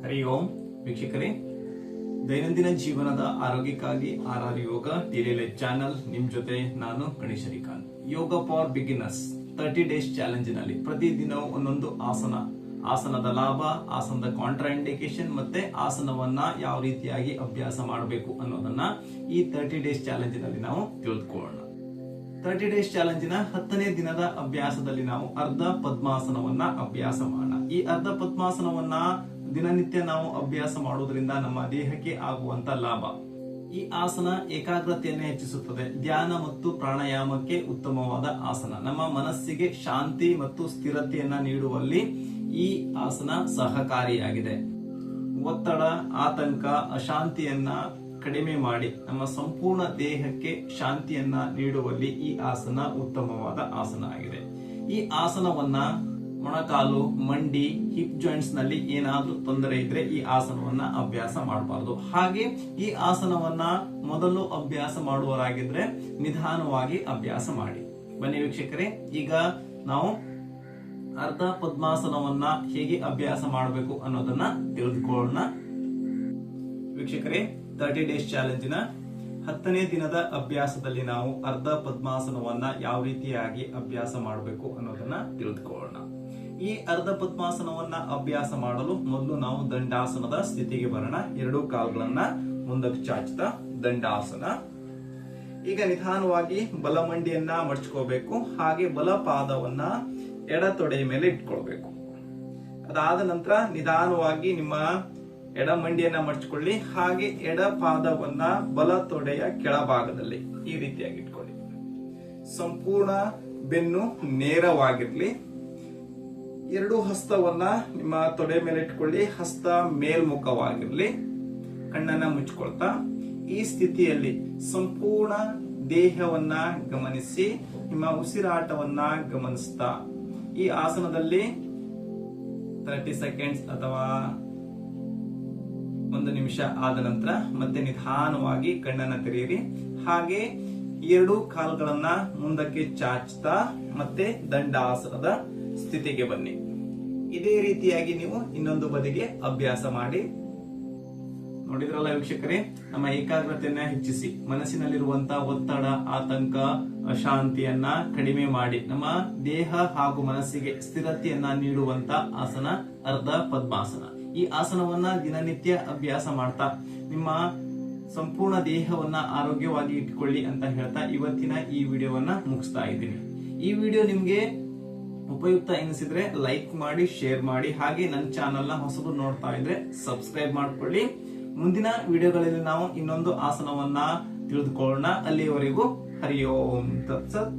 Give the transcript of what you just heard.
ಹರಿ ಓಂ ವೀಕ್ಷಕರೇ, ದೈನಂದಿನ ಜೀವನದ ಆರೋಗ್ಯಕ್ಕಾಗಿ RR ಯೋಗ ಡೈಲಿ ಲೈಫ್ ಚಾನಲ್ ನಿಮ್ ಜೊತೆ ನಾನು ಗಣೇಶ್ ಹರಿಕಾಂತ್. ಯೋಗ ಫಾರ್ ಬಿಗಿನರ್ಸ್ 30 ಡೇಸ್ ಚಾಲೆಂಜ್ ನಲ್ಲಿ ಪ್ರತಿದಿನ ಒಂದೊಂದು ಆಸನದ ಲಾಭ, ಆಸನದ ಕಾಂಟ್ರಾ ಇಂಡಿಕೇಶನ್ ಮತ್ತೆ ಆಸನವನ್ನ ಯಾವ ರೀತಿಯಾಗಿ ಅಭ್ಯಾಸ ಮಾಡಬೇಕು ಅನ್ನೋದನ್ನ ಈ 30 ಡೇಸ್ ಚಾಲೆಂಜ್ ನಲ್ಲಿ ನಾವು ತಿಳಿದುಕೊಳ್ಳೋಣ. 30 ಡೇಸ್ ಚಾಲೆಂಜಿನ 10ನೇ ದಿನದ ಅಭ್ಯಾಸದಲ್ಲಿ ನಾವು ಅರ್ಧ ಪದ್ಮಾಸನವನ್ನ ಅಭ್ಯಾಸ ಮಾಡೋಣ. ಈ ಅರ್ಧ ಪದ್ಮಾಸನವನ್ನ ದಿನನಿತ್ಯ ನಾವು ಅಭ್ಯಾಸ ಮಾಡುವುದರಿಂದ ನಮ್ಮ ದೇಹಕ್ಕೆ ಆಗುವಂತ ಲಾಭ. ಈ ಆಸನ ಏಕಾಗ್ರತೆಯನ್ನು ಹೆಚ್ಚಿಸುತ್ತದೆ. ಧ್ಯಾನ ಮತ್ತು ಪ್ರಾಣಾಯಾಮಕ್ಕೆ ಉತ್ತಮವಾದ ಆಸನ. ನಮ್ಮ ಮನಸ್ಸಿಗೆ ಶಾಂತಿ ಮತ್ತು ಸ್ಥಿರತೆಯನ್ನ ನೀಡುವಲ್ಲಿ ಈ ಆಸನ ಸಹಕಾರಿಯಾಗಿದೆ. ಒತ್ತಡ, ಆತಂಕ, ಅಶಾಂತಿಯನ್ನ ಕಡಿಮೆ ಮಾಡಿ ನಮ್ಮ ಸಂಪೂರ್ಣ ದೇಹಕ್ಕೆ ಶಾಂತಿಯನ್ನ ನೀಡುವಲ್ಲಿ ಈ ಆಸನ ಉತ್ತಮವಾದ ಆಸನ ಆಗಿದೆ. ಈ ಆಸನವನ್ನ ಮೊಣಕಾಲು, ಮಂಡಿ, ಹಿಪ್ ಜಾಯಿಂಟ್ಸ್ ನಲ್ಲಿ ಏನಾದ್ರೂ ತೊಂದರೆ ಇದ್ರೆ ಈ ಆಸನವನ್ನ ಅಭ್ಯಾಸ ಮಾಡಬಾರದು. ಹಾಗೆ ಈ ಆಸನವನ್ನ ಮೊದಲು ಅಭ್ಯಾಸ ಮಾಡುವವರಾಗಿದ್ರೆ ನಿಧಾನವಾಗಿ ಅಭ್ಯಾಸ ಮಾಡಿ. ಬನ್ನಿ ವೀಕ್ಷಕರೇ, ಈಗ ನಾವು ಅರ್ಧ ಪದ್ಮಾಸನವನ್ನ ಹೇಗೆ ಅಭ್ಯಾಸ ಮಾಡಬೇಕು ಅನ್ನೋದನ್ನ ತಿಳಿದುಕೊಳ್ಳೋಣ. ವೀಕ್ಷಕರೇ, 30 ಡೇಸ್ ಚಾಲೆಂಜಿನ 10ನೇ ದಿನದ ಅಭ್ಯಾಸದಲ್ಲಿ ನಾವು ಅರ್ಧ ಪದ್ಮಾಸನವನ್ನ ಯಾವ ರೀತಿಯಾಗಿ ಅಭ್ಯಾಸ ಮಾಡಬೇಕು ಅನ್ನೋದನ್ನ ತಿಳಿದುಕೊಳ್ಳೋಣ. ಈ ಅರ್ಧ ಪದ್ಮಾಸನವನ್ನ ಅಭ್ಯಾಸ ಮಾಡಲು ಮೊದಲು ನಾವು ದಂಡಾಸನದ ಸ್ಥಿತಿಗೆ ಬರೋಣ. ಎರಡೂ ಕಾಲುಗಳನ್ನ ಮುಂದಕ್ಕೆ ಚಾಚುತ್ತಾ ದಂಡಾಸನ. ಈಗ ನಿಧಾನವಾಗಿ ಬಲ ಮಂಡಿಯನ್ನ ಮಡಚ್ಕೋಬೇಕು. ಹಾಗೆ ಬಲ ಪಾದವನ್ನ ಎಡ ತೊಡೆಯ ಮೇಲೆ ಇಟ್ಕೊಳ್ಬೇಕು. ಅದಾದ ನಂತರ ನಿಧಾನವಾಗಿ ನಿಮ್ಮ ಎಡ ಮಂಡಿಯನ್ನ ಮಡಚ್ಕೊಳ್ಳಿ. ಹಾಗೆ ಎಡ ಪಾದವನ್ನ ಬಲ ತೊಡೆಯ ಕೆಳಭಾಗದಲ್ಲಿ ಈ ರೀತಿಯಾಗಿ ಇಟ್ಕೊಳ್ಳಿ. ಸಂಪೂರ್ಣ ಬೆನ್ನು ನೇರವಾಗಿರ್ಲಿ. ಎರಡು ಹಸ್ತವನ್ನ ನಿಮ್ಮ ತೊಡೆ ಮೇಲೆ ಇಟ್ಕೊಳ್ಳಿ. ಹಸ್ತ ಮೇಲ್ಮುಖವಾಗಿರ್ಲಿ. ಕಣ್ಣನ್ನ ಮುಚ್ಕೊಳ್ತಾ ಈ ಸ್ಥಿತಿಯಲ್ಲಿ ಸಂಪೂರ್ಣ ದೇಹವನ್ನ ಗಮನಿಸಿ, ನಿಮ್ಮ ಉಸಿರಾಟವನ್ನ ಗಮನಿಸ್ತಾ ಈ ಆಸನದಲ್ಲಿ 30 ಸೆಕೆಂಡ್ಸ್ ಅಥವಾ 1 ನಿಮಿಷ ಆದ ನಂತರ ಮತ್ತೆ ನಿಧಾನವಾಗಿ ಕಣ್ಣನ್ನ ತೆರೆಯಿರಿ. ಹಾಗೆ ಎರಡು ಕಾಲುಗಳನ್ನ ಮುಂದಕ್ಕೆ ಚಾಚ್ತಾ ಮತ್ತೆ ದಂಡಾಸನದ ಸ್ಥಿತಿಗೆ ಬನ್ನಿ. ಇದೇ ರೀತಿಯಾಗಿ ನೀವು ಇನ್ನೊಂದು ಬದಿಗೆ ಅಭ್ಯಾಸ ಮಾಡಿ. ನೋಡಿದ್ರಲ್ಲ ವೀಕ್ಷಕರೇ, ನಮ್ಮ ಏಕಾಗ್ರತೆಯನ್ನ ಹೆಚ್ಚಿಸಿ ಮನಸ್ಸಿನಲ್ಲಿರುವಂತಹ ಒತ್ತಡ, ಆತಂಕ, ಅಶಾಂತಿಯನ್ನ ಕಡಿಮೆ ಮಾಡಿ ನಮ್ಮ ದೇಹ ಹಾಗೂ ಮನಸ್ಸಿಗೆ ಸ್ಥಿರತೆಯನ್ನ ನೀಡುವಂತ ಆಸನ ಅರ್ಧ ಪದ್ಮಾಸನ. ಈ ಆಸನವನ್ನ ದಿನನಿತ್ಯ ಅಭ್ಯಾಸ ಮಾಡ್ತಾ ನಿಮ್ಮ ಸಂಪೂರ್ಣ ದೇಹವನ್ನ ಆರೋಗ್ಯವಾಗಿ ಇಟ್ಕೊಳ್ಳಿ ಅಂತ ಹೇಳ್ತಾ ಇವತ್ತಿನ ಈ ವಿಡಿಯೋವನ್ನ ಮುಗಿಸ್ತಾ ಇದ್ದೀನಿ. ಈ ವಿಡಿಯೋ ನಿಮ್ಗೆ ಉಪಯುಕ್ತ ಎನಿಸಿದ್ರೆ ಲೈಕ್ ಮಾಡಿ, ಶೇರ್ ಮಾಡಿ. ಹಾಗೆ ನನ್ನ ಚಾನೆಲ್ ನ ಹೊಸಬರು ನೋಡ್ತಾ ಇದ್ರೆ ಸಬ್ಸ್ಕ್ರೈಬ್ ಮಾಡ್ಕೊಳ್ಳಿ. ಮುಂದಿನ ವಿಡಿಯೋಗಳಲ್ಲಿ ನಾವು ಇನ್ನೊಂದು ಆಸನವನ್ನ ತಿಳಿದುಕೊಳ್ಳೋಣ. ಅಲ್ಲಿಯವರೆಗೂ ಹರಿ ಓಂ ತತ್ಸತ್.